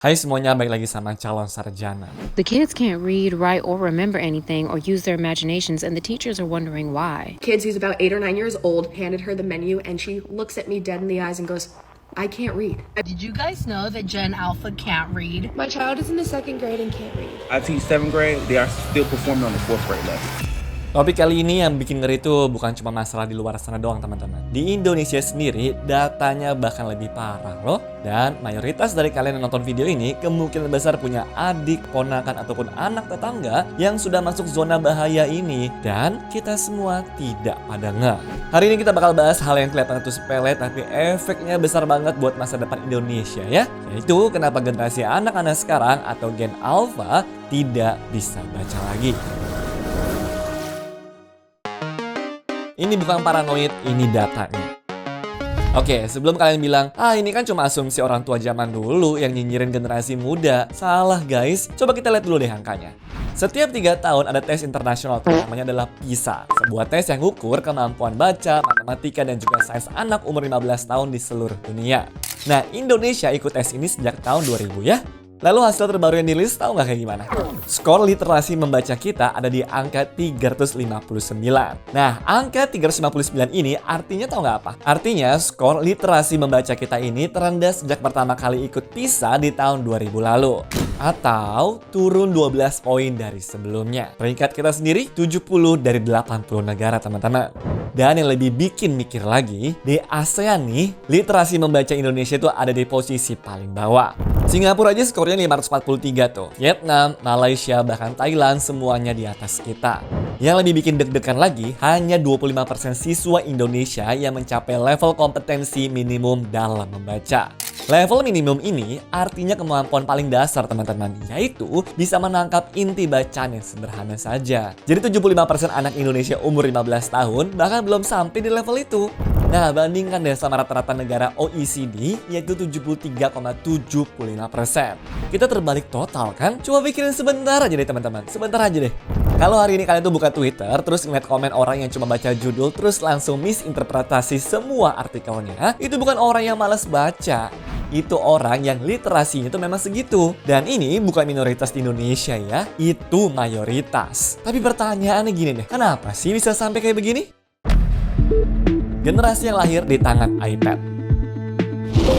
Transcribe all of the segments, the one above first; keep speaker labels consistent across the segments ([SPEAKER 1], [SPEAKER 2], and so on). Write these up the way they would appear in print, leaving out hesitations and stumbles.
[SPEAKER 1] Hai semuanya, balik lagi sama calon sarjana.
[SPEAKER 2] The kids can't read, write, or remember anything or use their imaginations, and the teachers are wondering why.
[SPEAKER 3] Kids who's about 8 or 9 years old handed her the menu and she looks at me dead in the eyes and goes, I can't read.
[SPEAKER 4] Did you guys know that Gen Alpha can't read?
[SPEAKER 3] My child is in the 2nd grade and can't read.
[SPEAKER 5] I teach 7th grade, they are still performing on the 4th grade level.
[SPEAKER 1] Topik kali ini yang bikin ngeri itu bukan cuma masalah di luar sana doang teman-teman. Di Indonesia sendiri datanya bahkan lebih parah loh. Dan mayoritas dari kalian yang nonton video ini kemungkinan besar punya adik, ponakan ataupun anak tetangga yang sudah masuk zona bahaya ini. Dan kita semua tidak pada ngeh. Hari ini kita bakal bahas hal yang kelihatan itu sepele tapi efeknya besar banget buat masa depan Indonesia ya. Yaitu kenapa generasi anak-anak sekarang atau Gen Alpha tidak bisa baca lagi. Ini bukan paranoid, ini datanya. Oke, sebelum kalian bilang, ini kan cuma asumsi orang tua zaman dulu yang nyinyirin generasi muda. Salah guys, coba kita lihat dulu deh angkanya. Setiap 3 tahun ada tes internasional, namanya adalah PISA. Sebuah tes yang ukur kemampuan baca, matematika, dan juga sains anak umur 15 tahun di seluruh dunia. Nah, Indonesia ikut tes ini sejak tahun 2000 ya. Lalu hasil terbaru yang dirilis tahu nggak kayak gimana? Skor literasi membaca kita ada di angka 359. Nah, angka 359 ini artinya tahu nggak apa? Artinya skor literasi membaca kita ini terendah sejak pertama kali ikut PISA di tahun 2000 lalu. Atau turun 12 poin dari sebelumnya. Peringkat kita sendiri 70 dari 80 negara teman-teman. Dan yang lebih bikin mikir lagi, di ASEAN nih, literasi membaca Indonesia itu ada di posisi paling bawah. Singapura aja skornya 543 tuh. Vietnam, Malaysia, bahkan Thailand semuanya di atas kita. Yang lebih bikin deg-degan lagi, hanya 25% siswa Indonesia yang mencapai level kompetensi minimum dalam membaca. Level minimum ini artinya kemampuan paling dasar teman-teman, yaitu bisa menangkap inti bacaan yang sederhana saja. Jadi 75% anak Indonesia umur 15 tahun bahkan belum sampai di level itu. Nah, bandingkan deh sama rata-rata negara OECD, yaitu 73,75%. Kita terbalik total kan? Coba pikirin sebentar aja deh teman-teman, sebentar aja deh. Kalau hari ini kalian tuh buka Twitter, terus ngeliat komen orang yang cuma baca judul, terus langsung misinterpretasi semua artikelnya, itu bukan orang yang malas baca. Itu orang yang literasinya itu memang segitu. Dan ini bukan minoritas di Indonesia ya, itu mayoritas. Tapi pertanyaannya gini deh, kenapa sih bisa sampai kayak begini? Generasi yang lahir di tangan iPad.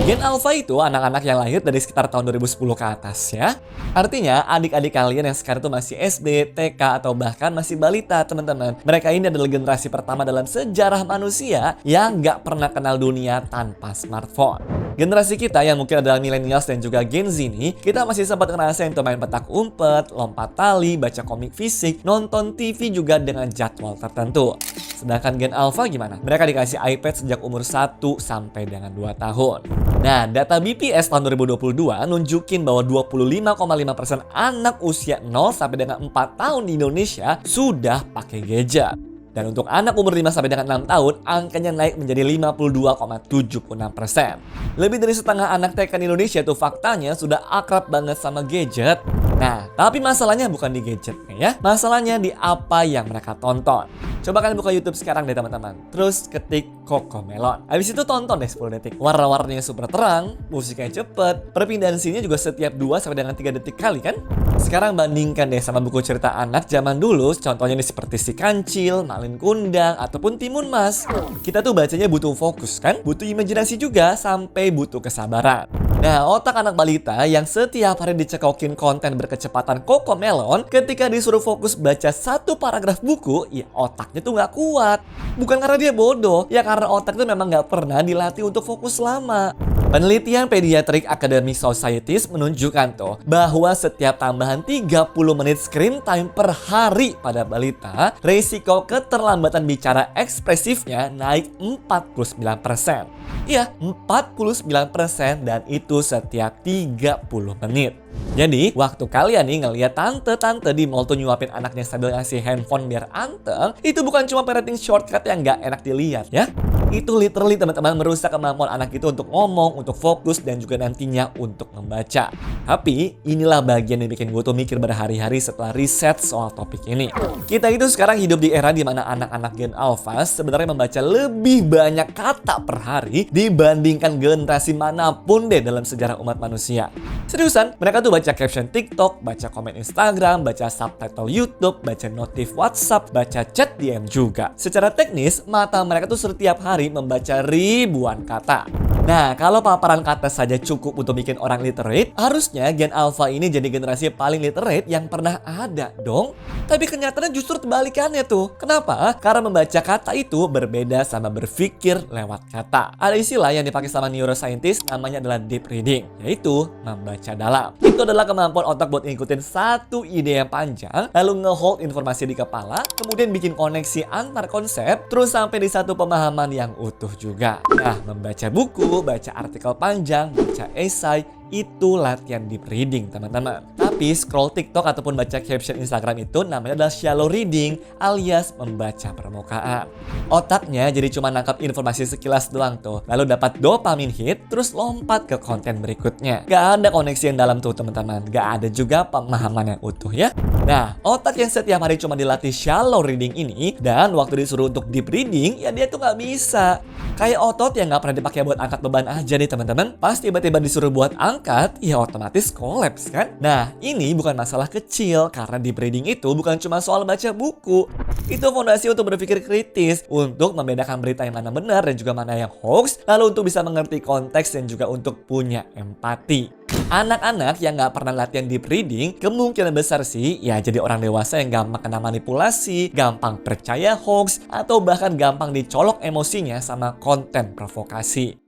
[SPEAKER 1] Gen Alpha itu anak-anak yang lahir dari sekitar tahun 2010 ke atas ya. Artinya adik-adik kalian yang sekarang itu masih SD, TK, atau bahkan masih balita teman-teman. Mereka ini adalah generasi pertama dalam sejarah manusia yang gak pernah kenal dunia tanpa smartphone. Generasi kita yang mungkin adalah millennials dan juga Gen Z ini, kita masih sempat ngerasain tuh main petak umpet, lompat tali, baca komik fisik, nonton TV juga dengan jadwal tertentu. Sedangkan Gen Alpha gimana? Mereka dikasih iPad sejak umur 1 sampai dengan 2 tahun. Nah, data BPS tahun 2022 nunjukin bahwa 25,5% anak usia 0 sampai dengan 4 tahun di Indonesia sudah pakai gadget. Dan untuk anak umur 5 sampai dengan 6 tahun, angkanya naik menjadi 52,76%. Lebih dari setengah anak TK di Indonesia tuh faktanya sudah akrab banget sama gadget. Nah, tapi masalahnya bukan di gadgetnya ya. Masalahnya di apa yang mereka tonton. Coba kalian buka YouTube sekarang deh teman-teman. Terus ketik CoComelon. Habis itu tonton deh 10 detik. Warna-warnanya super terang, musiknya cepet, perpindahan scene-nya juga setiap 2 sampai dengan 3 detik kali kan? Sekarang bandingkan deh sama buku cerita anak zaman dulu, contohnya nih seperti Si Kancil, Malin Kundang, ataupun Timun Mas. Kita tuh bacanya butuh fokus kan? Butuh imajinasi juga, sampai butuh kesabaran. Nah, otak anak balita yang setiap hari dicekokin konten berkecepatan CoComelon, ketika disuruh fokus baca satu paragraf buku, ya otaknya tuh nggak kuat. Bukan karena dia bodoh, ya karena otak tuh memang nggak pernah dilatih untuk fokus lama. Penelitian Pediatric Academic Societies menunjukkan tuh bahwa setiap tambahan 30 menit screen time per hari pada balita, resiko keterlambatan bicara ekspresifnya naik 49%. Iya, 49% dan itu setiap 30 menit. Jadi, waktu kalian nih ngeliat tante-tante di mall tuh nyuapin anaknya sambil ngasih handphone biar anteng, itu bukan cuma parenting shortcut yang gak enak dilihat ya. Itu literally teman-teman merusak kemampuan anak itu untuk ngomong, untuk fokus dan juga nantinya untuk membaca. Tapi inilah bagian yang bikin gue tuh mikir berhari-hari setelah riset soal topik ini. Kita itu sekarang hidup di era di mana anak-anak Gen Alpha sebenarnya membaca lebih banyak kata per hari dibandingkan generasi manapun deh dalam sejarah umat manusia. Seriusan, mereka tuh baca caption TikTok, baca komen Instagram, baca subtitle YouTube, baca notif WhatsApp, baca chat DM juga. Secara teknis, mata mereka tuh setiap hari membaca ribuan kata. Nah, kalau paparan kata saja cukup untuk bikin orang literate, harusnya Gen Alpha ini jadi generasi paling literate yang pernah ada dong. Tapi kenyataannya justru kebalikannya tuh. Kenapa? Karena membaca kata itu berbeda sama berpikir lewat kata. Ada istilah yang dipakai sama neuroscientist namanya adalah deep reading, yaitu membaca dalam. Itu adalah kemampuan otak buat ngikutin satu ide yang panjang, lalu nge-hold informasi di kepala, kemudian bikin koneksi antar konsep, terus sampai di satu pemahaman yang utuh juga. Nah, membaca buku, baca artikel panjang, baca esai, itu latihan deep reading, teman-teman. Tapi scroll TikTok ataupun baca caption Instagram itu namanya adalah shallow reading alias membaca permukaan. Otaknya jadi cuma nangkap informasi sekilas doang tuh, lalu dapat dopamine hit, terus lompat ke konten berikutnya. Gak ada koneksi yang dalam tuh, teman-teman. Gak ada juga pemahaman yang utuh ya. Nah, otak yang setiap hari cuma dilatih shallow reading ini, dan waktu disuruh untuk deep reading, ya dia tuh gak bisa. Kayak otot yang gak pernah dipakai buat angkat beban aja nih, teman-teman. Pas tiba-tiba disuruh buat angkat, ya otomatis kolaps kan? Nah, ini bukan masalah kecil, karena deep reading itu bukan cuma soal baca buku. Itu fondasi untuk berpikir kritis, untuk membedakan berita yang mana benar dan juga mana yang hoax, lalu untuk bisa mengerti konteks dan juga untuk punya empati. Anak-anak yang gak pernah latihan deep reading, kemungkinan besar sih ya jadi orang dewasa yang gampang kena manipulasi, gampang percaya hoax, atau bahkan gampang dicolok emosinya sama konten provokasi.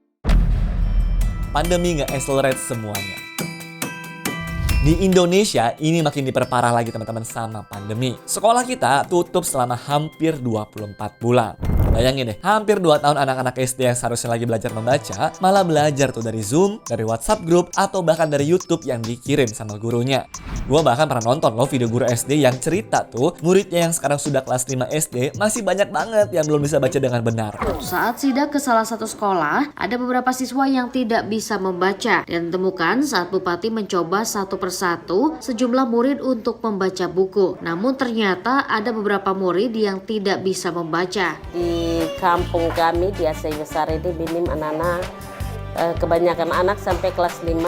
[SPEAKER 1] Pandemi nge-accelerate semuanya. Di Indonesia ini makin diperparah lagi teman-teman sama pandemi. Sekolah kita tutup selama hampir 24 bulan. Bayangin deh, hampir 2 tahun anak-anak SD yang seharusnya lagi belajar membaca, malah belajar tuh dari Zoom, dari WhatsApp group, atau bahkan dari YouTube yang dikirim sama gurunya. Gua bahkan pernah nonton loh video guru SD yang cerita tuh, muridnya yang sekarang sudah kelas 5 SD masih banyak banget yang belum bisa baca dengan benar.
[SPEAKER 6] Saat sidak ke salah satu sekolah, ada beberapa siswa yang tidak bisa membaca dan ditemukan saat Bupati mencoba satu persatu sejumlah murid untuk membaca buku. Namun ternyata ada beberapa murid yang tidak bisa membaca.
[SPEAKER 7] Di kampung kami di Aceh Besar ini minim anak-anak, kebanyakan anak sampai kelas 5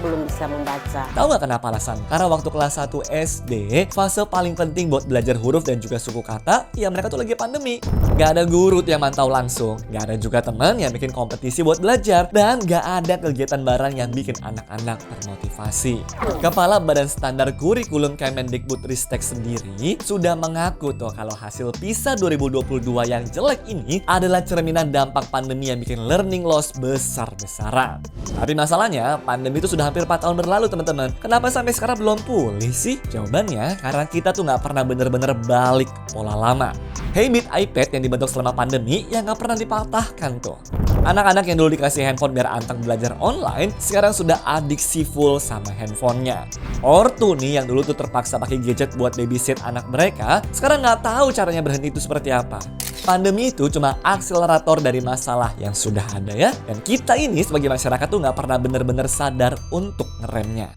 [SPEAKER 7] belum bisa membaca.
[SPEAKER 1] Tahu gak kenapa alasan? Karena waktu kelas 1 SD, fase paling penting buat belajar huruf dan juga suku kata, ya mereka tuh lagi pandemi. Gak ada guru yang mantau langsung, gak ada juga teman yang bikin kompetisi buat belajar, dan gak ada kegiatan bareng yang bikin anak-anak termotivasi. Kepala Badan Standar Kurikulum Kemendikbudristek sendiri sudah mengaku tuh kalau hasil PISA 2022 yang jelek ini adalah cerminan dampak pandemi yang bikin learning loss besar-besaran. Tapi masalahnya, pandemi itu sudah hampir 4 tahun berlalu teman-teman. Kenapa sampai sekarang belum pulih sih? Jawabannya karena kita tuh nggak pernah bener-bener balik pola lama. Habit iPad yang dibentuk selama pandemi yang nggak pernah dipatahkan tuh. Anak-anak yang dulu dikasih handphone biar anteng belajar online, sekarang sudah adiksi full sama handphonenya. Ortu nih yang dulu tuh terpaksa pakai gadget buat babysit anak mereka, sekarang nggak tahu caranya berhenti itu seperti apa. Pandemi itu cuma akselerator dari masalah yang sudah ada ya. Dan kita ini sebagai masyarakat tuh nggak pernah bener-bener sadar untuk ngeremnya.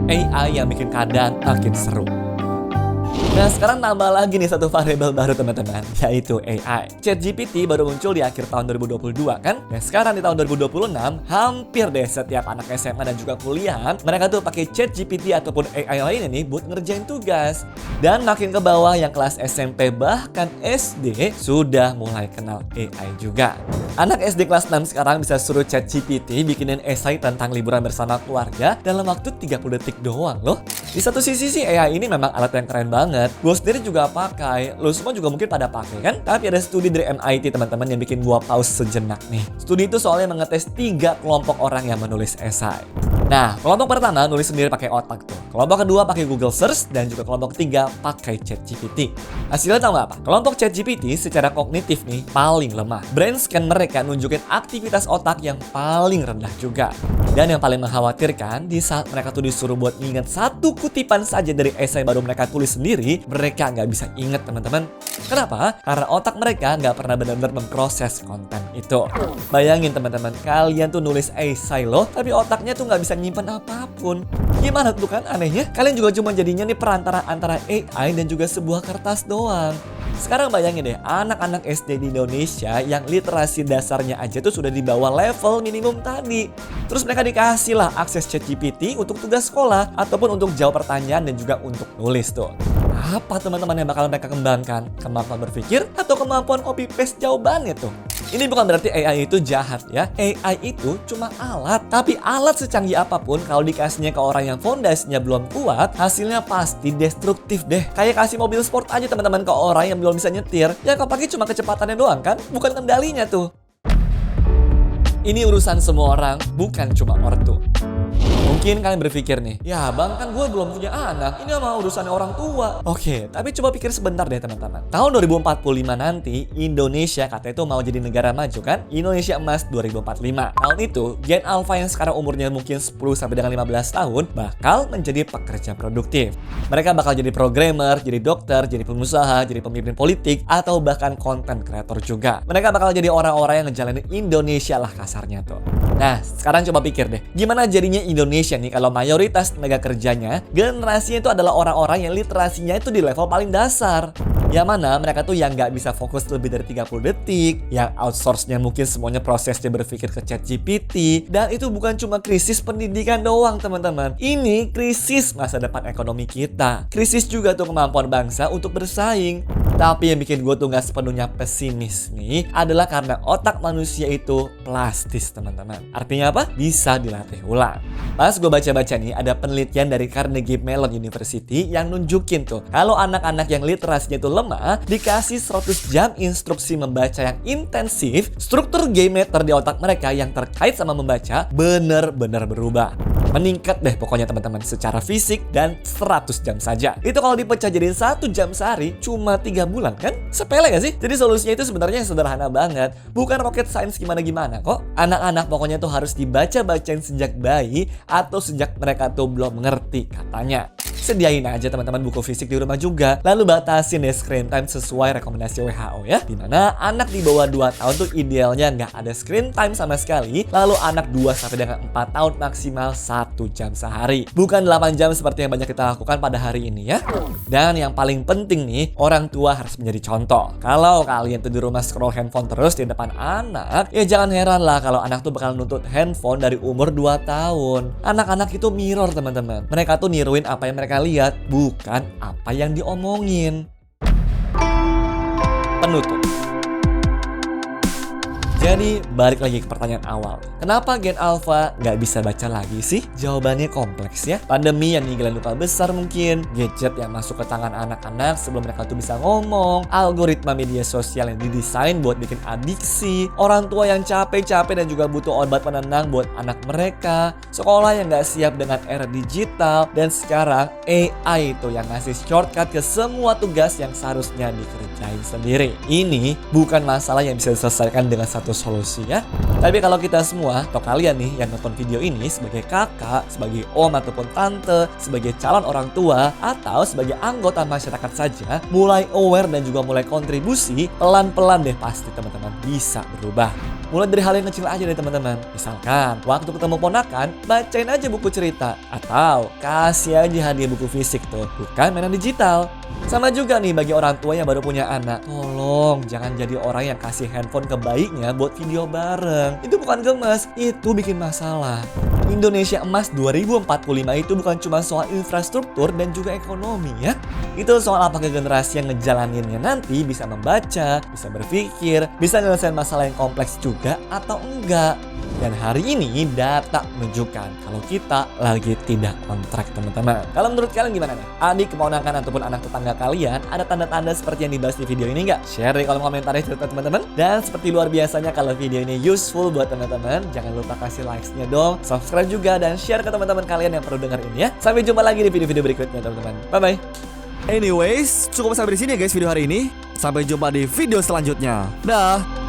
[SPEAKER 1] AI yang bikin keadaan makin seru. Nah sekarang tambah lagi nih satu variabel baru teman-teman, yaitu AI. ChatGPT baru muncul di akhir tahun 2022 kan? Dan sekarang di tahun 2026 hampir deh setiap anak SMA dan juga kuliahan mereka tuh pakai ChatGPT ataupun AI lainnya nih buat ngerjain tugas. Dan makin ke bawah yang kelas SMP bahkan SD sudah mulai kenal AI juga. Anak SD kelas 6 sekarang bisa suruh ChatGPT bikinin esai tentang liburan bersama keluarga dalam waktu 30 detik doang loh. Di satu sisi sih AI ini memang alat yang keren banget. Gue sendiri juga pakai, lo semua juga mungkin pada pakai kan? Tapi ada studi dari MIT teman-teman yang bikin gue pause sejenak nih. Studi itu soalnya mengetes 3 kelompok orang yang menulis esai. Nah, kelompok pertama nulis sendiri pakai otak tuh. Kelompok kedua pakai Google Search dan juga kelompok ketiga pakai ChatGPT. Hasilnya tau gak apa? Kelompok ChatGPT secara kognitif nih paling lemah. Brain scan mereka nunjukin aktivitas otak yang paling rendah juga. Dan yang paling mengkhawatirkan di saat mereka tuh disuruh buat ingat satu kutipan saja dari esai baru mereka tulis sendiri, mereka nggak bisa inget teman-teman. Kenapa? Karena otak mereka nggak pernah benar-benar memproses konten itu. Bayangin teman-teman, kalian tuh nulis esai loh, tapi otaknya tuh nggak bisa nyimpen apapun. Gimana tuh kan anehnya? Kalian juga cuma jadinya nih perantara antara AI dan juga sebuah kertas doang. Sekarang bayangin deh, anak-anak SD di Indonesia yang literasi dasarnya aja tuh sudah di bawah level minimum tadi. Terus mereka dikasih lah akses ChatGPT untuk tugas sekolah ataupun untuk jawab pertanyaan dan juga untuk nulis tuh. Apa teman-teman yang bakal mereka kembangkan? Kemampuan berpikir atau kemampuan copy paste jawabannya tuh? Ini bukan berarti AI itu jahat ya. AI itu cuma alat. Tapi alat secanggih apapun kalau dikasihnya ke orang yang fondasinya belum kuat, hasilnya pasti destruktif deh. Kayak kasih mobil sport aja teman-teman ke orang yang belum bisa nyetir. Ya kepake cuma kecepatannya doang kan? Bukan kendalinya tuh. Ini urusan semua orang, bukan cuma ortu. Mungkin kalian berpikir nih, ya bang kan gue belum punya anak, ini mah urusannya orang tua. Oke, tapi coba pikir sebentar deh teman-teman. Tahun 2045 nanti, Indonesia katanya itu mau jadi negara maju kan? Indonesia Emas 2045. Tahun itu, Gen Alpha yang sekarang umurnya mungkin 10 sampai dengan 15 tahun bakal menjadi pekerja produktif. Mereka bakal jadi programmer, jadi dokter, jadi pengusaha, jadi pemimpin politik, atau bahkan konten kreator juga. Mereka bakal jadi orang-orang yang ngejalanin Indonesia lah kasarnya tuh. Nah, sekarang coba pikir deh, gimana jadinya Indonesia nih kalau mayoritas tenaga kerjanya generasinya itu adalah orang-orang yang literasinya itu di level paling dasar. Yang mana mereka tuh yang nggak bisa fokus lebih dari 30 detik, yang outsource-nya mungkin semuanya prosesnya berpikir ke ChatGPT. Dan itu bukan cuma krisis pendidikan doang teman-teman. Ini krisis masa depan ekonomi kita. Krisis juga tuh kemampuan bangsa untuk bersaing. Tapi yang bikin gue tuh nggak sepenuhnya pesimis nih adalah karena otak manusia itu plastis teman-teman. Artinya apa? Bisa dilatih ulang. Pas gue baca-baca nih ada penelitian dari Carnegie Mellon University yang nunjukin tuh kalau anak-anak yang literasinya itu lemah dikasih 100 jam instruksi membaca yang intensif, struktur game meter di otak mereka yang terkait sama membaca bener-bener berubah. Meningkat deh pokoknya teman-teman secara fisik dan 100 jam saja. Itu kalau dipecah jadi 1 jam sehari cuma 3 bulan kan? Sepele gak sih? Jadi solusinya itu sebenarnya sederhana banget. Bukan rocket science gimana-gimana kok. Anak-anak pokoknya tuh harus dibaca-bacain sejak bayi atau sejak mereka tuh belum mengerti katanya. Sediain aja teman-teman buku fisik di rumah juga. Lalu batasin deh screen time sesuai rekomendasi WHO ya. Dimana anak di bawah 2 tahun tuh idealnya nggak ada screen time sama sekali. Lalu anak 2 sampai dengan 4 tahun maksimal 1 jam sehari. Bukan 8 jam seperti yang banyak kita lakukan pada hari ini ya. Dan yang paling penting nih, orang tua harus menjadi contoh. Kalau kalian tuh di rumah scroll handphone terus di depan anak, ya jangan heran lah kalau anak tuh bakal nuntut handphone dari umur 2 tahun. Anak-anak itu mirror teman-teman. Mereka tuh niruin apa yang mereka lihat, bukan apa yang diomongin. Penutup. Jadi balik lagi ke pertanyaan awal. Kenapa Gen Alpha nggak bisa baca lagi sih? Jawabannya kompleks ya. Pandemi yang ninggalin luka besar mungkin. Gadget yang masuk ke tangan anak-anak sebelum mereka tuh bisa ngomong. Algoritma media sosial yang didesain buat bikin adiksi. Orang tua yang capek-capek dan juga butuh obat penenang buat anak mereka. Sekolah yang nggak siap dengan era digital. Dan sekarang AI itu yang ngasih shortcut ke semua tugas yang seharusnya dikerjain sendiri. Ini bukan masalah yang bisa diselesaikan dengan satu solusi ya. Tapi kalau kita semua atau kalian nih yang nonton video ini sebagai kakak, sebagai om ataupun tante, sebagai calon orang tua atau sebagai anggota masyarakat saja, mulai aware dan juga mulai kontribusi, pelan-pelan deh pasti teman-teman bisa berubah. Mulai dari hal yang kecil aja deh teman-teman. Misalkan waktu ketemu ponakan, bacain aja buku cerita atau kasih aja hadiah buku fisik tuh, bukan mainan digital. Sama juga nih bagi orang tua yang baru punya anak, tolong jangan jadi orang yang kasih handphone ke bayinya buat video bareng. Itu bukan gemes, itu bikin masalah. Indonesia Emas 2045 itu bukan cuma soal infrastruktur dan juga ekonomi ya. Itu soal apakah generasi yang ngejalaninnya nanti bisa membaca, bisa berpikir, bisa nyelesain masalah yang kompleks juga atau enggak. Dan hari ini data menunjukkan kalau kita lagi tidak on track teman-teman. Kalau menurut kalian gimana nih? Adik, keponakan ataupun anak tetangga kalian ada tanda-tanda seperti yang dibahas di video ini nggak? Share di kolom komentar cerita teman-teman. Dan seperti luar biasanya kalau video ini useful buat teman-teman, jangan lupa kasih likes-nya dong, subscribe juga dan share ke teman-teman kalian yang perlu dengar ini ya. Sampai jumpa lagi di video-video berikutnya teman-teman. Bye-bye.
[SPEAKER 8] Anyways, cukup sampai di sini ya guys video hari ini. Sampai jumpa di video selanjutnya. Dah.